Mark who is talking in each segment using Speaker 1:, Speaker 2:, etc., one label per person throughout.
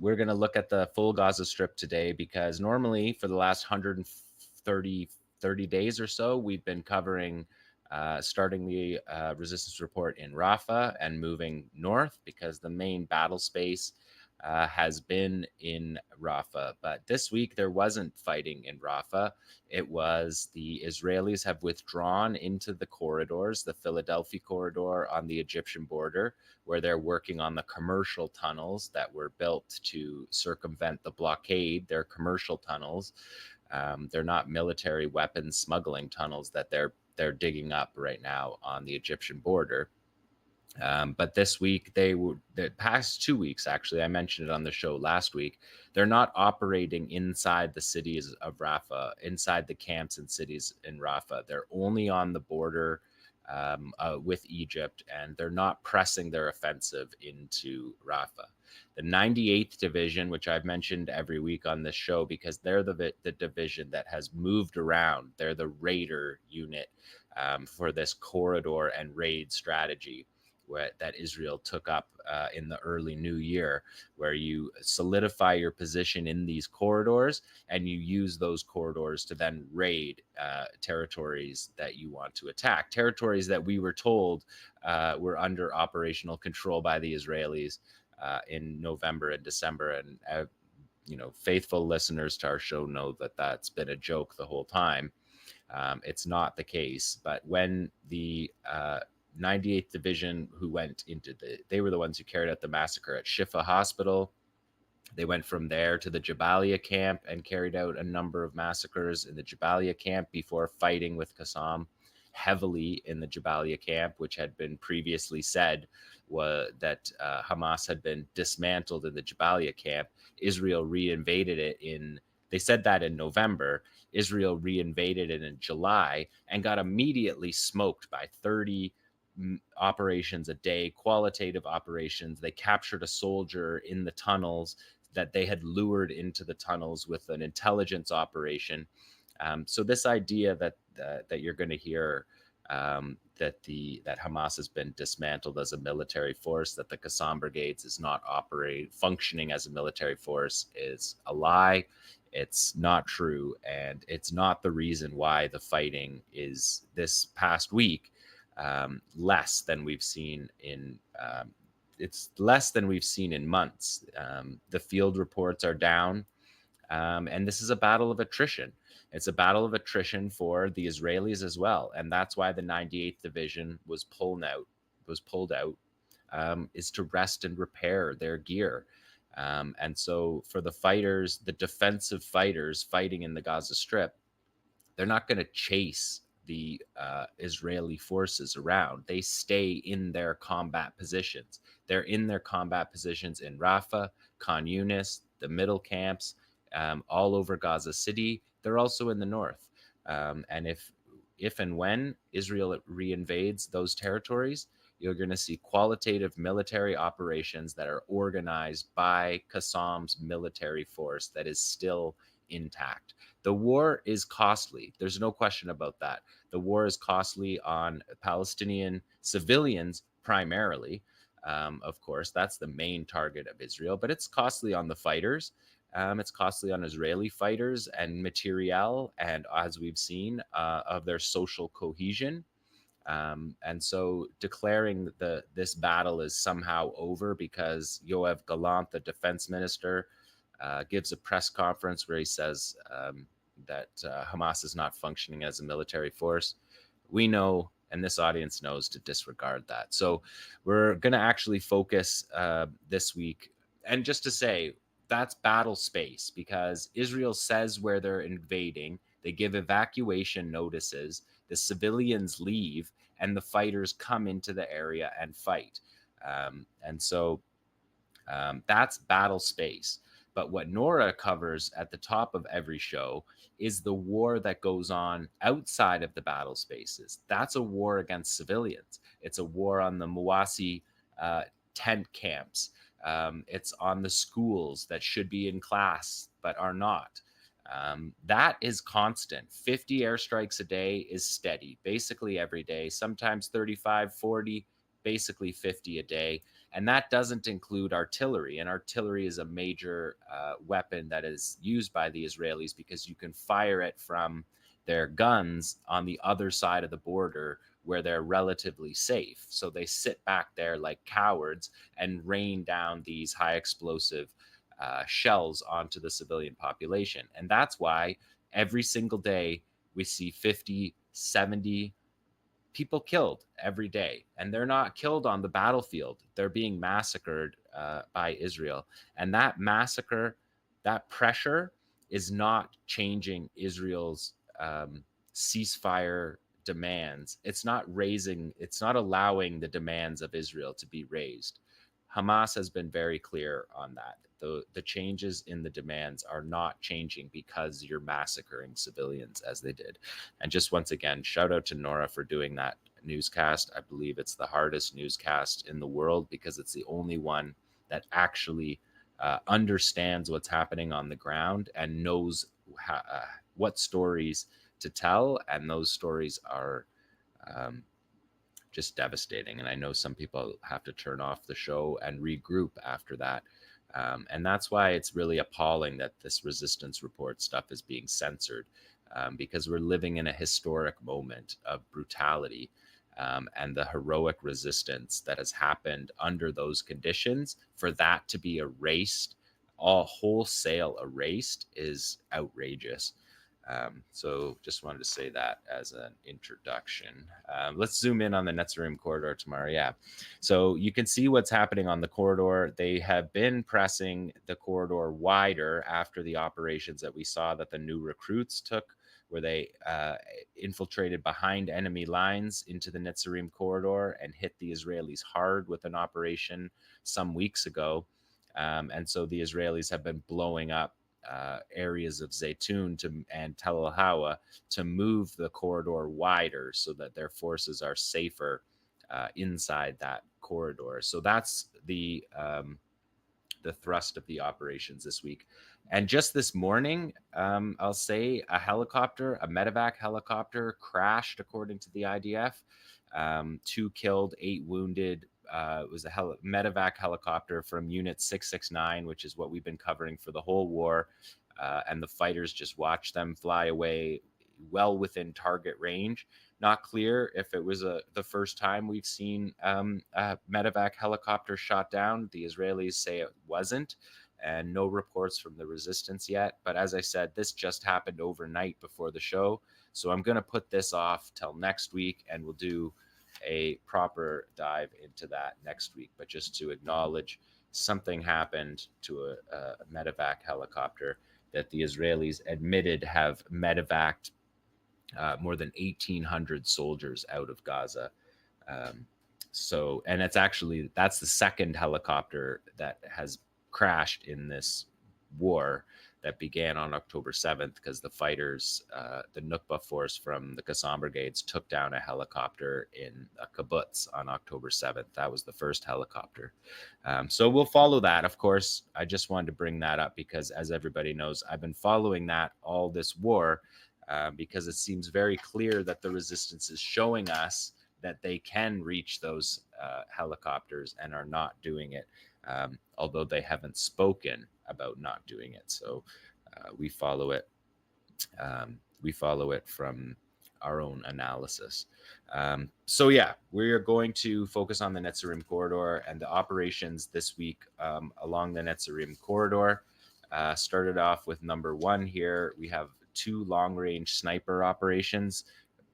Speaker 1: We're going to look at the full Gaza Strip today because normally for the last 130 days or so, we've been covering starting the resistance report in Rafah and moving north because the main battle space has been in Rafah. But this week there wasn't fighting in Rafah. It was the Israelis have withdrawn into the corridors, the Philadelphia corridor on the Egyptian border, where they're working on the commercial tunnels that were built to circumvent the blockade. They're commercial tunnels. They're not military weapons smuggling tunnels that they're digging up right now on the Egyptian border. But this week, the past 2 weeks, actually, I mentioned it on the show last week, they're not operating inside the cities of Rafah, inside the camps and cities in Rafah. They're only on the border with Egypt, and they're not pressing their offensive into Rafah. The 98th Division, which I've mentioned every week on this show because they're the division that has moved around, they're the raider unit for this corridor and raid strategy that Israel took up in the early new year, where you solidify your position in these corridors and you use those corridors to then raid territories that you want to attack, territories that we were told were under operational control by the Israelis in November and December. And, faithful listeners to our show know that that's been a joke the whole time. It's not the case. But when the 98th Division, they were the ones who carried out the massacre at Shifa Hospital. They went from there to the Jabalia camp and carried out a number of massacres in the Jabalia camp before fighting with 𝐓𝐡𝐞 heavily in the Jabalia camp, which had been previously said that Hamas had been dismantled in the Jabalia camp. Israel reinvaded it they said that in November. Israel reinvaded it in July and got immediately smoked by 30 operations a day, qualitative operations. They captured a soldier in the tunnels that they had lured into the tunnels with an intelligence operation. So this idea that you're going to hear that Hamas has been dismantled as a military force, that the 𝐶AM brigades is not functioning as a military force, is a lie. It's not true, and it's not the reason why the fighting is this past week less than we've seen in. It's less than we've seen in months. The field reports are down, and this is a battle of attrition. It's a battle of attrition for the Israelis as well, and that's why the 98th Division was pulled out. Is to rest and repair their gear. And so for the fighters, the defensive fighters fighting in the Gaza Strip, they're not going to chase the Israeli forces around. They stay in their combat positions. They're in their combat positions in Rafah, Khan Yunis, the middle camps, all over Gaza City. They're also in the north. And if and when Israel reinvades those territories, you're going to see qualitative military operations that are organized by 𝐓𝐡𝐞's military force that is still intact. The war is costly. There's no question about that. The war is costly on Palestinian civilians primarily. Of course, that's the main target of Israel, but it's costly on the fighters. It's costly on Israeli fighters and materiel, and as we've seen, of their social cohesion. And so declaring this battle is somehow over because Yoav Gallant, the defense minister, gives a press conference where he says that Hamas is not functioning as a military force. We know, and this audience knows, to disregard that. So we're going to actually focus this week. And just to say, that's battle space because Israel says where they're invading. They give evacuation notices. The civilians leave, and the fighters come into the area and fight. And so that's battle space. But what Nora covers at the top of every show is the war that goes on outside of the battle spaces. That's a war against civilians. It's a war on the Mawasi tent camps. It's on the schools that should be in class but are not. That is constant. 50 airstrikes a day is steady, basically every day, sometimes 35, 40, basically 50 a day. And that doesn't include artillery. And artillery is a major weapon that is used by the Israelis because you can fire it from their guns on the other side of the border where they're relatively safe. So they sit back there like cowards and rain down these high explosive shells onto the civilian population. And that's why every single day we see 50, 70 people killed every day. And they're not killed on the battlefield, they're being massacred by Israel. And that massacre, that pressure is not changing Israel's ceasefire demands. It's not allowing the demands of Israel to be raised. Hamas has been very clear on that. The changes in the demands are not changing because you're massacring civilians as they did. And just once again, shout out to Nora for doing that newscast. I believe it's the hardest newscast in the world because it's the only one that actually understands what's happening on the ground and knows what stories to tell. And those stories are just devastating. And I know some people have to turn off the show and regroup after that. And that's why it's really appalling that this resistance report stuff is being censored, because we're living in a historic moment of brutality, and the heroic resistance that has happened under those conditions. For that to be erased, all wholesale erased, is outrageous. So just wanted to say that as an introduction. Let's zoom in on the Netzarim Corridor tomorrow. Yeah. So you can see what's happening on the corridor. They have been pressing the corridor wider after the operations that we saw that the new recruits took, where they infiltrated behind enemy lines into the Netzarim Corridor and hit the Israelis hard with an operation some weeks ago. And so the Israelis have been blowing up areas of 𝐓𝐡𝐞 and Tel El-Hawa to move the corridor wider so that their forces are safer inside that corridor. So that's the thrust of the operations this week. And just this morning, I'll say a medevac helicopter crashed, according to the IDF. 2 killed, 8 wounded. It was a medevac helicopter from Unit 669, which is what we've been covering for the whole war. And the fighters just watched them fly away well within target range. Not clear if it was the first time we've seen a medevac helicopter shot down. The Israelis say it wasn't, and no reports from the resistance yet. But as I said, this just happened overnight before the show. So I'm going to put this off till next week, and we'll do a proper dive into that next week. But just to acknowledge, something happened to a medevac helicopter that the Israelis admitted have medevaced more than 1,800 soldiers out of Gaza. And that's the second helicopter that has crashed in this war that began on October 7th, because the fighters, the Nukba force from the Qassam brigades, took down a helicopter in a kibbutz on October 7th. That was the first helicopter. So we'll follow that. Of course, I just wanted to bring that up because, as everybody knows, I've been following that all this war, because it seems very clear that the resistance is showing us that they can reach those helicopters and are not doing it, although they haven't spoken about not doing it. So we follow it. We follow it from our own analysis. So yeah, we are going to focus on the Netzarim Corridor and the operations this week along the Netzarim Corridor. Started off with number 1 here. We have 2 long-range sniper operations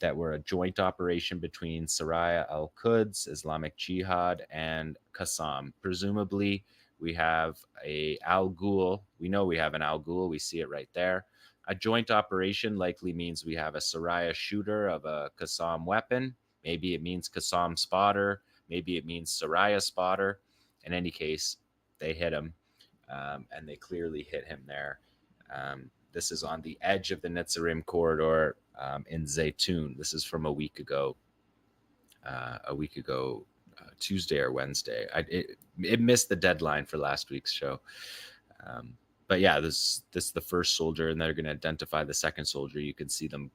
Speaker 1: that were a joint operation between Saraya al-Quds, Islamic Jihad, and Qassam. Presumably, we have a al-Ghul. We know we have an al-Ghul. We see it right there. A joint operation likely means we have a Saraya shooter of a Qassam weapon. Maybe it means Qassam spotter. Maybe it means Saraya spotter. In any case, they hit him, and they clearly hit him there. This is on the edge of the Netzarim Corridor in 𝐓𝐡𝐞. This is from a week ago, Tuesday or Wednesday. It missed the deadline for last week's show. But yeah, this is the first soldier, and they're going to identify the second soldier. You can see them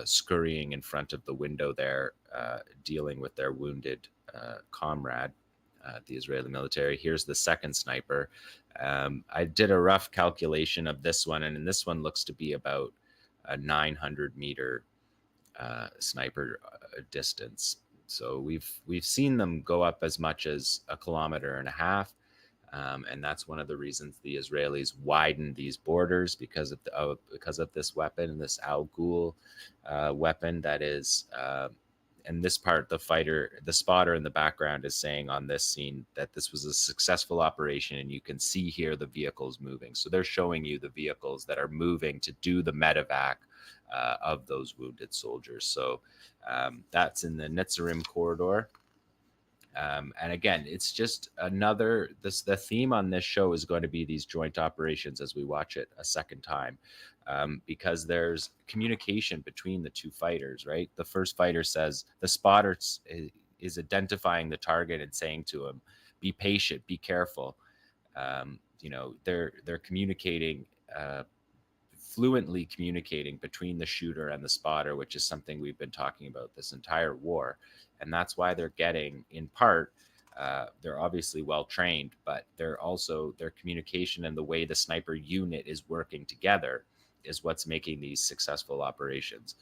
Speaker 1: scurrying in front of the window there, dealing with their wounded comrade. the Israeli military. Here's the second sniper. I did a rough calculation of this one, and this one looks to be about a 900-meter sniper distance. So we've seen them go up as much as 1.5 kilometers. And that's one of the reasons the Israelis widened these borders, because of this weapon, this 𝐓𝐡𝐞 weapon that is. And this part, the spotter in the background is saying on this scene that this was a successful operation, and you can see here the vehicles moving. So they're showing you the vehicles that are moving to do the medevac of those wounded soldiers. So that's in the Netzarim Corridor. And again, it's just the theme on this show is going to be these joint operations as we watch it a second time, because there's communication between the two fighters, right? The first fighter says, the spotter is identifying the target and saying to him, be patient, be careful. They're communicating, fluently communicating between the shooter and the spotter, which is something we've been talking about this entire war. And that's why they're getting, in part, they're obviously well trained, but their communication and the way the sniper unit is working together is what's making these successful operations,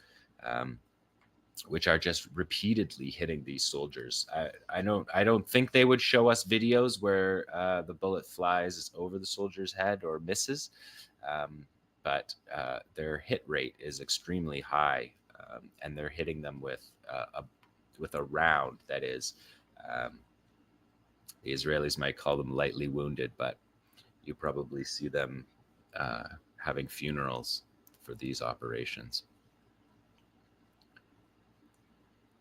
Speaker 1: which are just repeatedly hitting these soldiers. I don't think they would show us videos where the bullet flies over the soldier's head or misses. But their hit rate is extremely high, and they're hitting them with a round that is, the Israelis might call them lightly wounded, but you probably see them having funerals for these operations.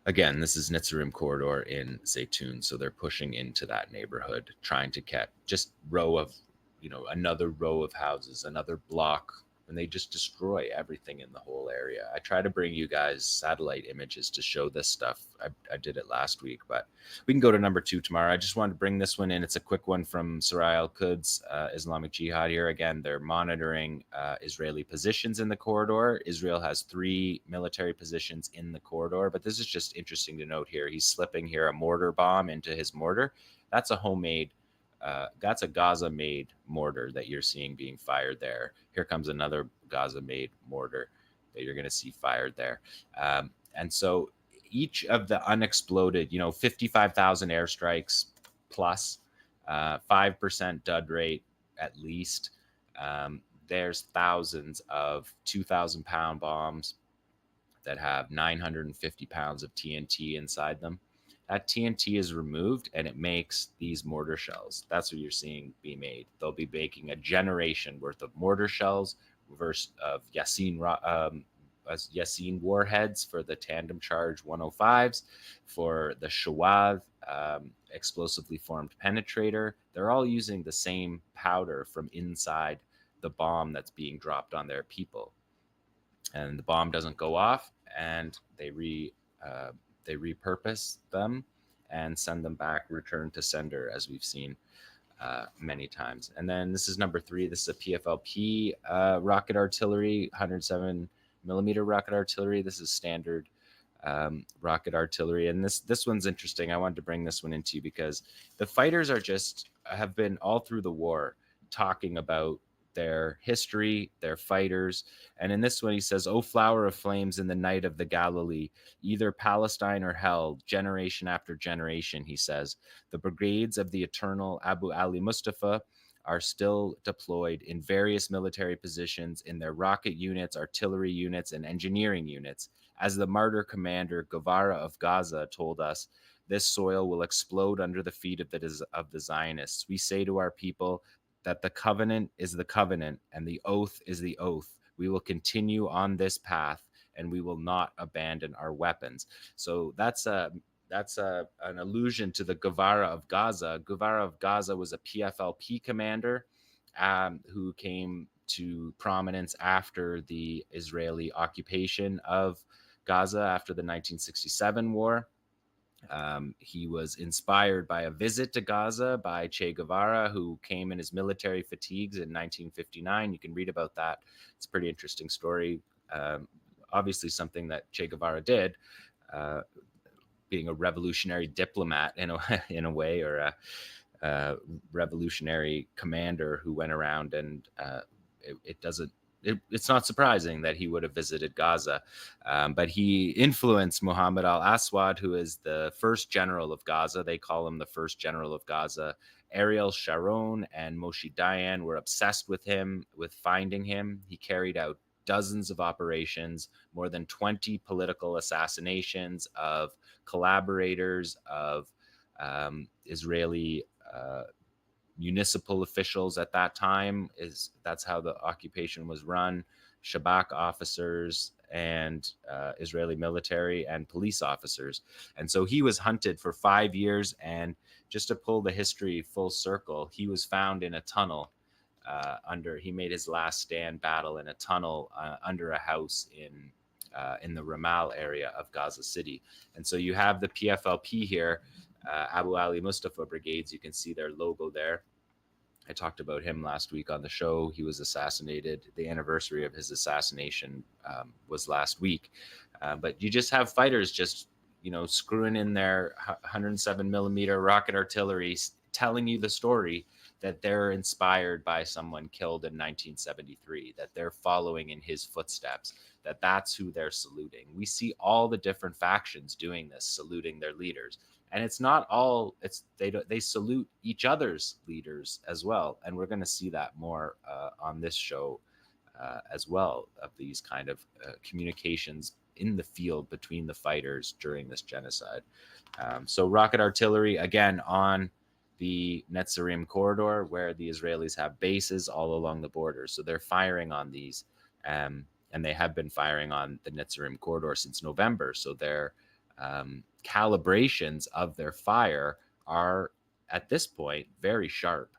Speaker 1: Again, this is Netzarim Corridor in Zaytun, so they're pushing into that neighborhood, trying to get just another row of houses, another block, and they just destroy everything in the whole area. I try to bring you guys satellite images to show this stuff. I did it last week, but we can go to number 2 tomorrow. I just wanted to bring this one in. It's a quick one from 𝐄𝐜 𝐄𝐿 Islamic Jihad here. Again, they're monitoring Israeli positions in the corridor. Israel has 3 military positions in the corridor, but this is just interesting to note here. He's slipping here a mortar bomb into his mortar. That's a homemade that's a Gaza-made mortar that you're seeing being fired there. Here comes another Gaza-made mortar that you're going to see fired there. And so each of the unexploded, 55,000 airstrikes plus, 5% dud rate at least. There's thousands of 2,000-pound bombs that have 950 pounds of TNT inside them. That TNT is removed and it makes these mortar shells. That's what you're seeing be made. They'll be making a generation worth of mortar shells versus of Yasin warheads for the tandem charge 105s, for the Shawad explosively formed penetrator. They're all using the same powder from inside the bomb that's being dropped on their people. And the bomb doesn't go off, and they repurpose them and send them back, return to sender, as we've seen many times. And then this is number 3. This is a PFLP rocket artillery, 107 millimeter rocket artillery. This is standard rocket artillery. And this one's interesting. I wanted to bring this one into you because the fighters have been all through the war talking about their history, their fighters. And in this one, he says, "O flower of flames in the night of the Galilee, either Palestine or hell, generation after generation," he says, "the brigades of the eternal Abu Ali Mustafa are still deployed in various military positions in their rocket units, artillery units, and engineering units. As the martyr commander Guevara of Gaza told us, this soil will explode under the feet of the Zionists. We say to our people that the covenant is the covenant and the oath is the oath. We will continue on this path and we will not abandon our weapons." So that's an allusion to the Guevara of Gaza. Guevara of Gaza was a PFLP commander who came to prominence after the Israeli occupation of Gaza after the 1967 war. He was inspired by a visit to Gaza by Che Guevara, who came in his military fatigues in 1959. You can read about that. It's a pretty interesting story. Obviously something that Che Guevara did being a revolutionary diplomat in a way, or a revolutionary commander who went around, and it's not surprising that he would have visited Gaza. But he influenced Muhammad al-Aswad, who is the first general of Gaza. They call him the first general of Gaza. Ariel Sharon and Moshe Dayan were obsessed with him, with finding him. He carried out dozens of operations, more than 20 political assassinations of collaborators, of Israeli municipal officials at that time. That's how the occupation was run. Shabak officers and Israeli military and police officers. And so he was hunted for 5 years. And just to pull the history full circle, he was found in a tunnel he made his last stand battle in a tunnel under a house in the Ramal area of Gaza City. And so you have the PFLP here, Abu Ali Mustafa Brigades. You can see their logo there. I talked about him last week on the show. He was assassinated. The anniversary of his assassination was last week. But you just have fighters just, screwing in their 107 millimeter rocket artillery, telling you the story that they're inspired by someone killed in 1973, that they're following in his footsteps, that's who they're saluting. We see all the different factions doing this, saluting their leaders. And it's not all, they salute each other's leaders as well. And we're going to see that more on this show as well, of these kind of communications in the field between the fighters during this genocide. So rocket artillery, again, on the Netzarim Corridor, where the Israelis have bases all along the border. So they're firing on these, and they have been firing on the Netzarim Corridor since November. So their calibrations of their fire are, at this point, very sharp.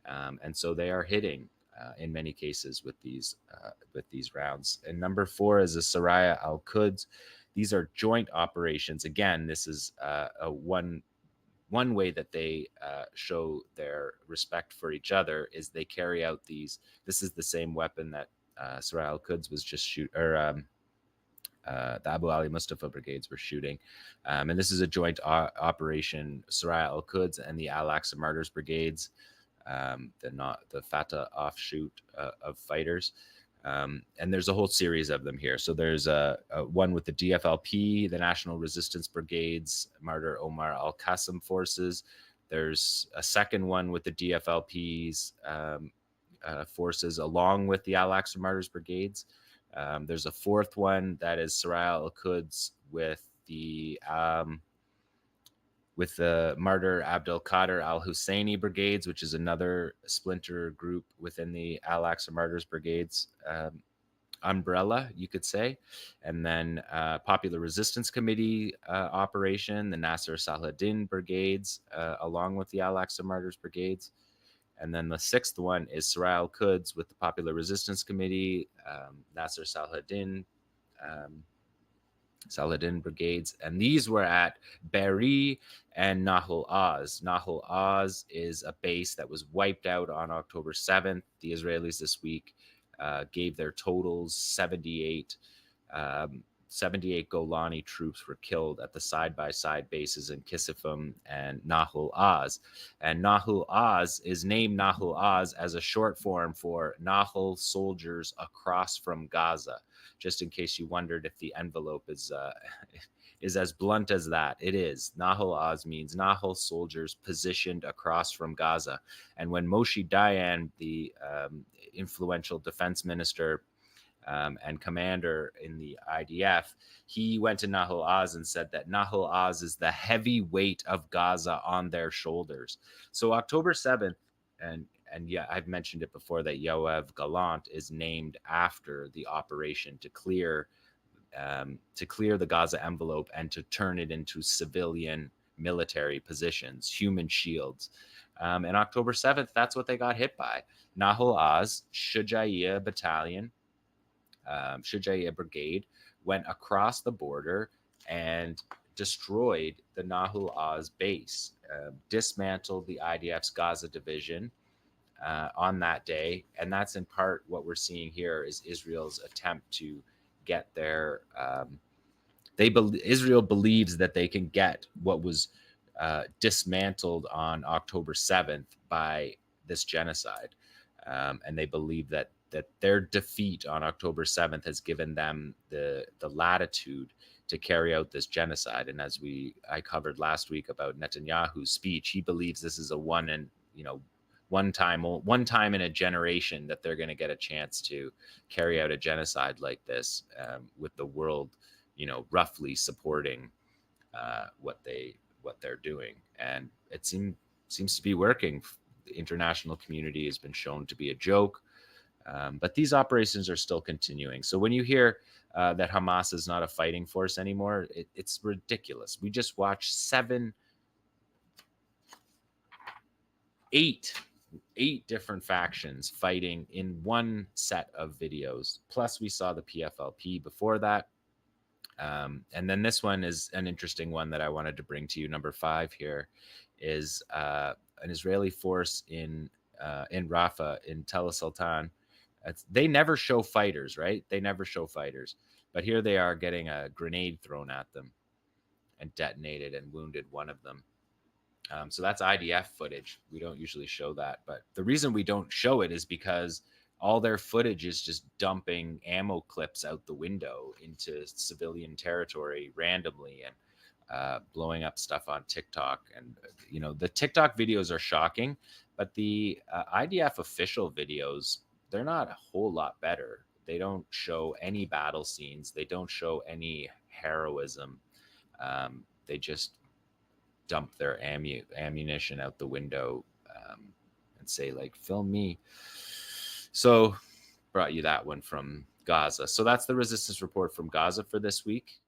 Speaker 1: And so they are hitting, in many cases, with these rounds. And number 4 is the Saraya al-Quds. These are joint operations. Again, this is one way that they show their respect for each other is they carry out these. This is the same weapon that Saraya al-Quds was just the Abu Ali Mustafa brigades were shooting. And this is a joint operation, Saraya al-Quds and the Al-Aqsa Martyrs brigades, the Fatah offshoot of fighters. And there's a whole series of them here. So there's a one with the DFLP, the National Resistance Brigades, Martyr Omar al-Qassam forces. There's a second one with the DFLP's forces along with the Al-Aqsa Martyrs Brigades. There's a fourth one that is Saraya al-Quds with the Martyr Abdel Qadir al-Husseini Brigades, which is another splinter group within the Al-Aqsa Martyrs Brigades umbrella, you could say. And then Popular Resistance Committee operation, the Nasser Saladin Brigades, along with the Al-Aqsa Martyrs Brigades. And then the sixth one is Saraya al-Quds with the Popular Resistance Committee, Nasser Saladin brigades. And these were at Be'eri and Nahal Oz. Nahal Oz is a base that was wiped out on October 7th. The Israelis this week gave their totals. 78 Golani troops were killed at the side-by-side bases in Kisifim and Nahal Oz. And Nahal Oz is named Nahal Oz as a short form for Nahal Soldiers Across from Gaza. Just in case you wondered if the envelope is as blunt as that, it is. Nahal Oz means Nahal Soldiers Positioned Across from Gaza. And when Moshe Dayan, the influential defense minister, and commander in the IDF, he went to Nahal Oz and said that Nahal Oz is the heavy weight of Gaza on their shoulders. So October 7th, and yeah, I've mentioned it before that 𝐓𝐿 𝐿 is named after the operation to clear the Gaza envelope and to turn it into civilian military positions, human shields. And October 7th, that's what they got hit by. Nahal Oz, Shujaiya Battalion, Shujaiya Brigade went across the border and destroyed the Nahal Oz base, dismantled the IDF's Gaza division on that day. And that's in part what we're seeing here is Israel's attempt to get their Israel believes that they can get what was dismantled on October 7th by this genocide, and they believe that their defeat on October 7th has given them the latitude to carry out this genocide. And as I covered last week about Netanyahu's speech, he believes this is a one time in a generation that they're going to get a chance to carry out a genocide like this, with the world, roughly supporting what they're doing. And it seems to be working. The international community has been shown to be a joke, but these operations are still continuing. So when you hear that Hamas is not a fighting force anymore, it's ridiculous. We just watched eight different factions fighting in one set of videos. Plus, we saw the PFLP before that. And then this one is an interesting one that I wanted to bring to you. Number 5 here is an Israeli force in Rafah, in Tel Sultan. They never show fighters, right? They never show fighters. But here they are getting a grenade thrown at them and detonated and wounded one of them. So that's IDF footage. We don't usually show that. But the reason we don't show it is because all their footage is just dumping ammo clips out the window into civilian territory randomly and blowing up stuff on TikTok. And, the TikTok videos are shocking, but the IDF official videos, they're not a whole lot better. They don't show any battle scenes. They don't show any heroism. They just dump their ammunition out the window, and say, like, film me. So brought you that one from Gaza. So that's the resistance report from Gaza for this week.